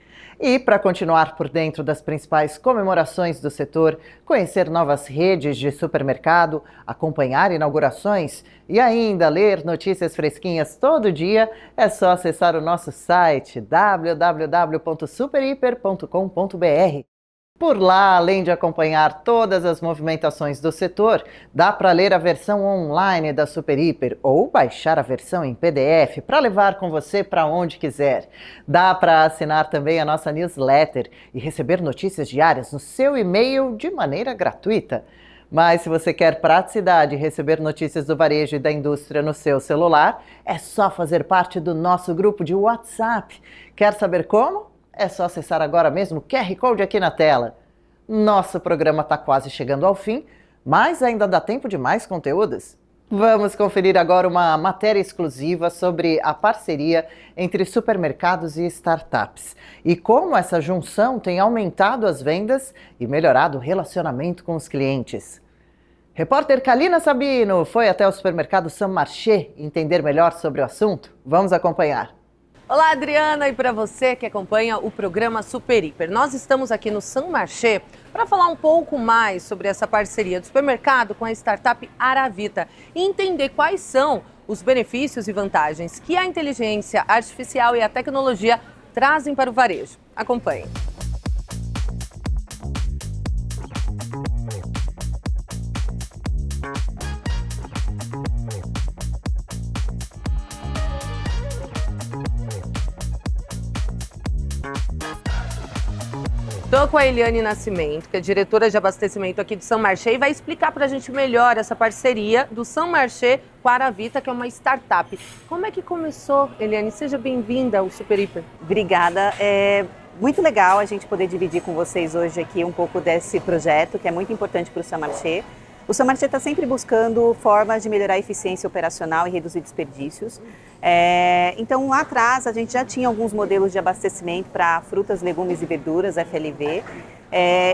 [SPEAKER 1] E para continuar por dentro das principais comemorações do setor, conhecer novas redes de supermercado, acompanhar inaugurações e ainda ler notícias fresquinhas todo dia, é só acessar o nosso site www.superhiper.com.br. Por lá, além de acompanhar todas as movimentações do setor, dá para ler a versão online da Super Hiper ou baixar a versão em PDF para levar com você para onde quiser. Dá para assinar também a nossa newsletter e receber notícias diárias no seu e-mail de maneira gratuita. Mas se você quer praticidade e receber notícias do varejo e da indústria no seu celular, é só fazer parte do nosso grupo de WhatsApp. Quer saber como? É só acessar agora mesmo o QR Code aqui na tela. Nosso programa está quase chegando ao fim, mas ainda dá tempo de mais conteúdos. Vamos conferir agora uma matéria exclusiva sobre a parceria entre supermercados e startups e como essa junção tem aumentado as vendas e melhorado o relacionamento com os clientes. Repórter Kalina Sabino foi até o supermercado St. Marché entender melhor sobre o assunto. Vamos acompanhar.
[SPEAKER 2] Olá, Adriana, e para você que acompanha o programa Super Hiper. Nós estamos aqui no St. Marché para falar um pouco mais sobre essa parceria do supermercado com a startup Aravita e entender quais são os benefícios e vantagens que a inteligência artificial e a tecnologia trazem para o varejo. Acompanhe. Estou com a Eliane Nascimento, que é diretora de abastecimento aqui do St. Marché, e vai explicar para a gente melhor essa parceria do St. Marché com a Aravita, que é uma startup. Como é que começou, Eliane? Seja bem-vinda ao Super Hiper.
[SPEAKER 13] Obrigada. É muito legal a gente poder dividir com vocês hoje aqui um pouco desse projeto, que é muito importante para o St. Marché. O St. Marché está sempre buscando formas de melhorar a eficiência operacional e reduzir desperdícios. Então, lá atrás, a gente já tinha alguns modelos de abastecimento para frutas, legumes e verduras, FLV,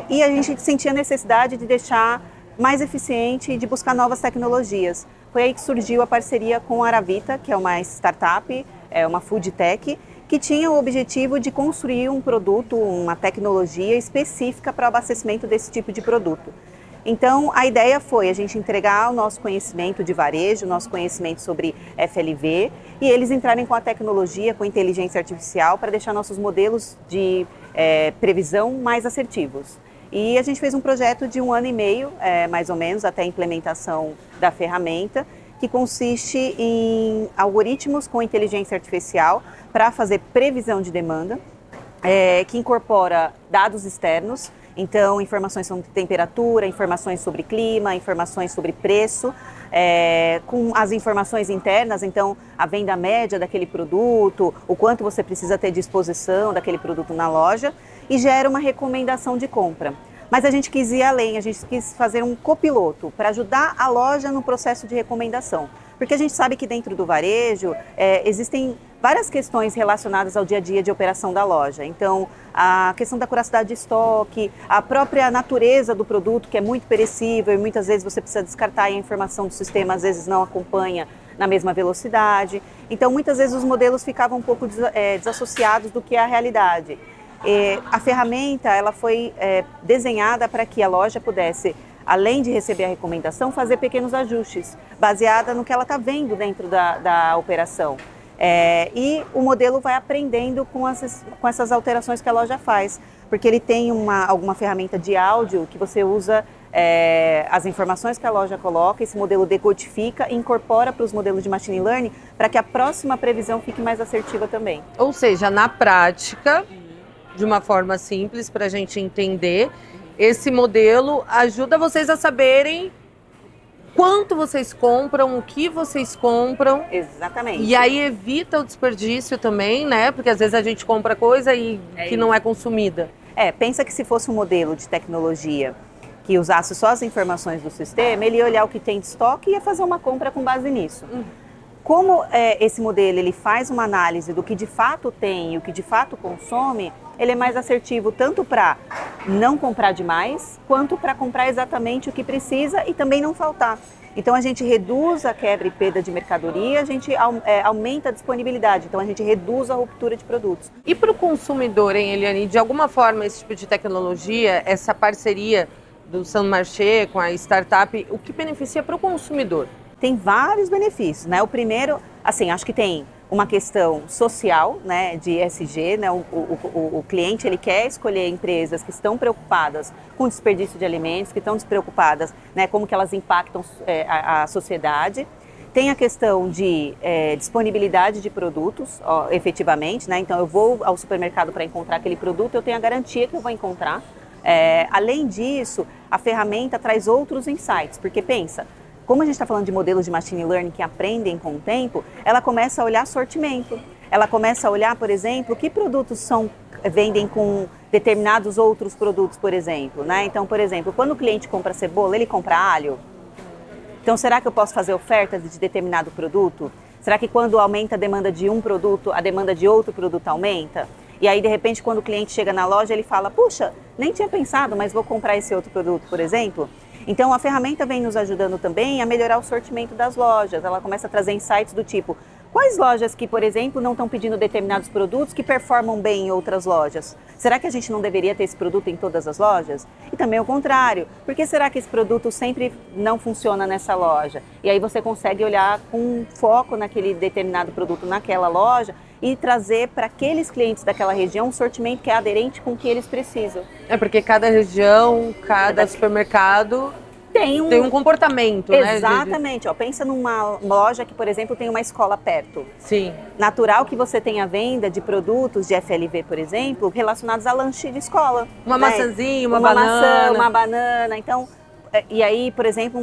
[SPEAKER 13] e a gente sentia a necessidade de deixar mais eficiente e de buscar novas tecnologias. foi aí que surgiu a parceria com a Aravita, que é uma startup, uma food tech, que tinha o objetivo de construir um produto, uma tecnologia específica para o abastecimento desse tipo de produto. Então, a ideia foi a gente entregar o nosso conhecimento de varejo, o nosso conhecimento sobre FLV, e eles entrarem com a tecnologia, com inteligência artificial, para deixar nossos modelos de previsão mais assertivos. E a gente fez um projeto de 1 ano e meio, mais ou menos, até a implementação da ferramenta, que consiste em algoritmos com inteligência artificial para fazer previsão de demanda, que incorpora dados externos. Então, informações sobre temperatura, informações sobre clima, informações sobre preço, com as informações internas, então a venda média daquele produto, o quanto você precisa ter disposição daquele produto na loja, e gera uma recomendação de compra. Mas a gente quis ir além, a gente quis fazer um copiloto para ajudar a loja no processo de recomendação. Porque a gente sabe que dentro do varejo existem várias questões relacionadas ao dia a dia de operação da loja. Então, a questão da curiosidade de estoque, a própria natureza do produto, que é muito perecível e muitas vezes você precisa descartar e a informação do sistema às vezes não acompanha na mesma velocidade. Então, muitas vezes os modelos ficavam um pouco desassociados do que é a realidade. A ferramenta ela foi desenhada para que a loja pudesse, além de receber a recomendação, fazer pequenos ajustes, baseada no que ela está vendo dentro da operação. E o modelo vai aprendendo com essas alterações que a loja faz, porque ele tem alguma ferramenta de áudio que você usa as informações que a loja coloca, esse modelo decodifica e incorpora para os modelos de machine learning para que a próxima previsão fique mais assertiva também.
[SPEAKER 2] Ou seja, na prática, de uma forma simples para a gente entender, esse modelo ajuda vocês a saberem quanto vocês compram, o que vocês compram.
[SPEAKER 13] Exatamente.
[SPEAKER 2] E aí evita o desperdício também, né? Porque às vezes a gente compra coisa que não é consumida.
[SPEAKER 13] Pensa que se fosse um modelo de tecnologia que usasse só as informações do sistema, ele ia olhar o que tem de estoque e ia fazer uma compra com base nisso. Como esse modelo ele faz uma análise do que de fato tem e o que de fato consome, ele é mais assertivo tanto para não comprar demais, quanto para comprar exatamente o que precisa e também não faltar. Então a gente reduz a quebra e perda de mercadoria, a gente aumenta a disponibilidade, então a gente reduz a ruptura de produtos.
[SPEAKER 2] E para o consumidor, hein, Eliane, de alguma forma esse tipo de tecnologia, essa parceria do Sun Marché com a startup, o que beneficia para o consumidor?
[SPEAKER 13] Tem vários benefícios, né? O primeiro, assim, acho que tem uma questão social, né, de ESG, né, o cliente ele quer escolher empresas que estão preocupadas com o desperdício de alimentos, que estão despreocupadas, né, como que elas impactam a sociedade. Tem a questão de disponibilidade de produtos, efetivamente, né, então eu vou ao supermercado para encontrar aquele produto, eu tenho a garantia que eu vou encontrar. Além disso, a ferramenta traz outros insights, porque pensa, como a gente está falando de modelos de machine learning que aprendem com o tempo, ela começa a olhar sortimento. Ela começa a olhar, por exemplo, que produtos vendem com determinados outros produtos, por exemplo, né? Então, por exemplo, quando o cliente compra cebola, ele compra alho? Então, será que eu posso fazer ofertas de determinado produto? Será que quando aumenta a demanda de um produto, a demanda de outro produto aumenta? E aí, de repente, quando o cliente chega na loja, ele fala, puxa, nem tinha pensado, mas vou comprar esse outro produto, por exemplo. Então, a ferramenta vem nos ajudando também a melhorar o sortimento das lojas. Ela começa a trazer insights do tipo, quais lojas que, por exemplo, não estão pedindo determinados produtos que performam bem em outras lojas? Será que a gente não deveria ter esse produto em todas as lojas? E também o contrário, por que será que esse produto sempre não funciona nessa loja? E aí você consegue olhar com foco naquele determinado produto naquela loja e trazer para aqueles clientes daquela região um sortimento que é aderente com o que eles precisam.
[SPEAKER 2] Porque cada região, cada supermercado tem um comportamento, né?
[SPEAKER 13] Exatamente. Pensa numa loja que, por exemplo, tem uma escola perto.
[SPEAKER 2] Sim.
[SPEAKER 13] Natural que você tenha venda de produtos de FLV, por exemplo, relacionados a lanche de escola.
[SPEAKER 2] Uma maçãzinha, uma
[SPEAKER 13] banana.
[SPEAKER 2] maçã,
[SPEAKER 13] uma banana. Então, e aí, por exemplo,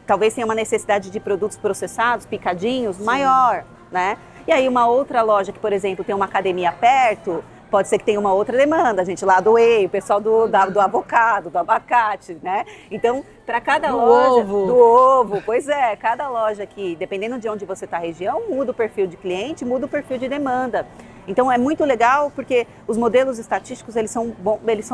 [SPEAKER 13] talvez tenha uma necessidade de produtos processados, picadinhos, maior, né? E aí uma outra loja que, por exemplo, tem uma academia perto, pode ser que tenha uma outra demanda, a gente lá do whey, o pessoal do avocado, do abacate, né? Então, para cada loja... Do ovo, pois é, cada loja aqui, dependendo de onde você está a região, muda o perfil de cliente, muda o perfil de demanda. Então é muito legal porque os modelos estatísticos eles são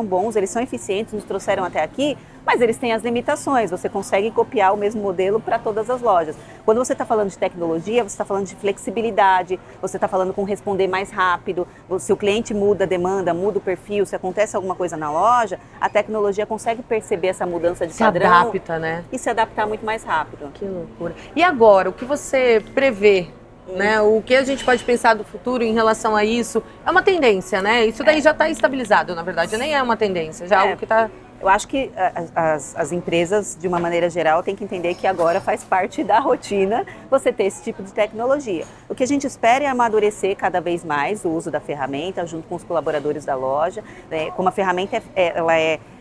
[SPEAKER 13] bons, eles são eficientes, nos trouxeram até aqui, mas eles têm as limitações, você consegue copiar o mesmo modelo para todas as lojas. Quando você está falando de tecnologia, você está falando de flexibilidade, você está falando com responder mais rápido, se o cliente muda a demanda, muda o perfil, se acontece alguma coisa na loja, a tecnologia consegue perceber essa mudança de padrão.
[SPEAKER 2] Se adapta, né?
[SPEAKER 13] E se adaptar muito mais rápido.
[SPEAKER 2] Que loucura. E agora, o que você prevê? Né? O que a gente pode pensar do futuro em relação a isso? É uma tendência, né? Isso daí já está estabilizado, na verdade, nem é uma tendência, já é algo que está...
[SPEAKER 13] Eu acho que as empresas, de uma maneira geral, têm que entender que agora faz parte da rotina você ter esse tipo de tecnologia. O que a gente espera é amadurecer cada vez mais o uso da ferramenta junto com os colaboradores da loja. Né? Como a ferramenta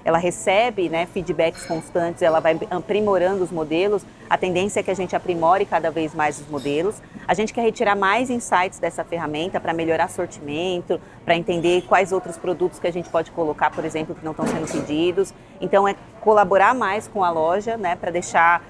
[SPEAKER 13] ela recebe, né, feedbacks constantes, ela vai aprimorando os modelos, a tendência é que a gente aprimore cada vez mais os modelos. A gente quer retirar mais insights dessa ferramenta para melhorar sortimento, para entender quais outros produtos que a gente pode colocar, por exemplo, que não estão sendo pedidos. Então é colaborar mais com a loja, né, para deixar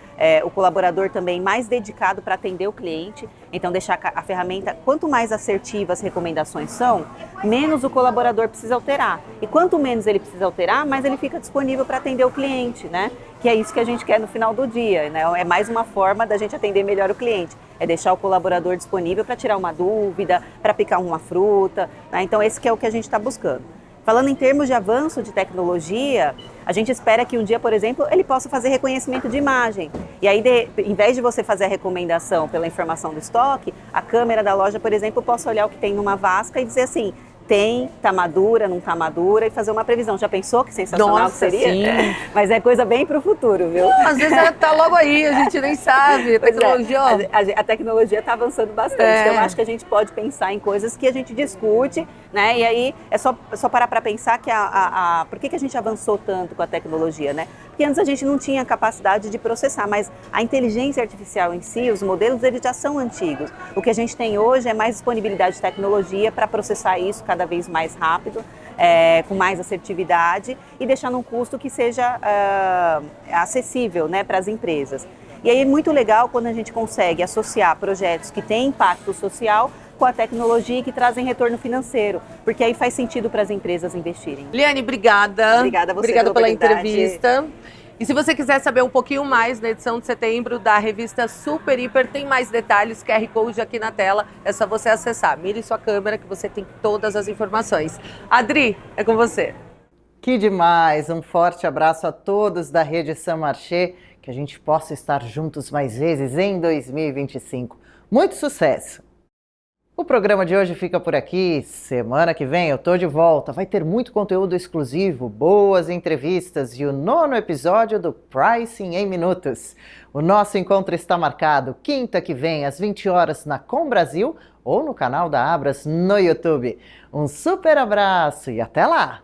[SPEAKER 13] o colaborador também mais dedicado para atender o cliente. Então deixar a ferramenta, quanto mais assertivas as recomendações são, menos o colaborador precisa alterar. E quanto menos ele precisa alterar, mais ele fica disponível para atender o cliente, né? Que é isso que a gente quer no final do dia, né? É mais uma forma da gente atender melhor o cliente. É deixar o colaborador disponível para tirar uma dúvida, para picar uma fruta, né? Então esse que é o que a gente está buscando. Falando em termos de avanço de tecnologia, a gente espera que um dia, por exemplo, ele possa fazer reconhecimento de imagem. E aí, em vez de você fazer a recomendação pela informação do estoque, a câmera da loja, por exemplo, possa olhar o que tem numa vasca e dizer assim, tá madura, não tá madura, e fazer uma previsão. Já pensou que sensacional que seria?
[SPEAKER 2] Sim.
[SPEAKER 13] Mas é coisa bem pro futuro, viu?
[SPEAKER 2] Às vezes ela tá logo aí, a gente nem sabe. A tecnologia,
[SPEAKER 13] a tecnologia está avançando bastante. Então, eu acho que a gente pode pensar em coisas que a gente discute, né? E aí é só parar para pensar que por que a gente avançou tanto com a tecnologia, né? Porque antes a gente não tinha capacidade de processar, mas a inteligência artificial em si, os modelos, eles já são antigos. O que a gente tem hoje é mais disponibilidade de tecnologia para processar isso cada vez mais rápido, com mais assertividade e deixar num custo que seja acessível, né, para as empresas. E aí é muito legal quando a gente consegue associar projetos que têm impacto social com a tecnologia e que trazem retorno financeiro, porque aí faz sentido para as empresas investirem.
[SPEAKER 2] Liane, obrigada.
[SPEAKER 13] Obrigada a você
[SPEAKER 2] Obrigada pela entrevista. E se você quiser saber um pouquinho mais na edição de setembro da revista Super Hiper, tem mais detalhes, QR Code aqui na tela, é só você acessar. Mire sua câmera que você tem todas as informações. Adri, é com você.
[SPEAKER 1] Que demais! Um forte abraço a todos da Rede Samarché, que a gente possa estar juntos mais vezes em 2025. Muito sucesso! O programa de hoje fica por aqui. Semana que vem eu tô de volta. Vai ter muito conteúdo exclusivo, boas entrevistas e o 9º episódio do Pricing em Minutos. O nosso encontro está marcado quinta que vem às 20 horas na Com Brasil ou no canal da Abras no YouTube. Um super abraço e até lá!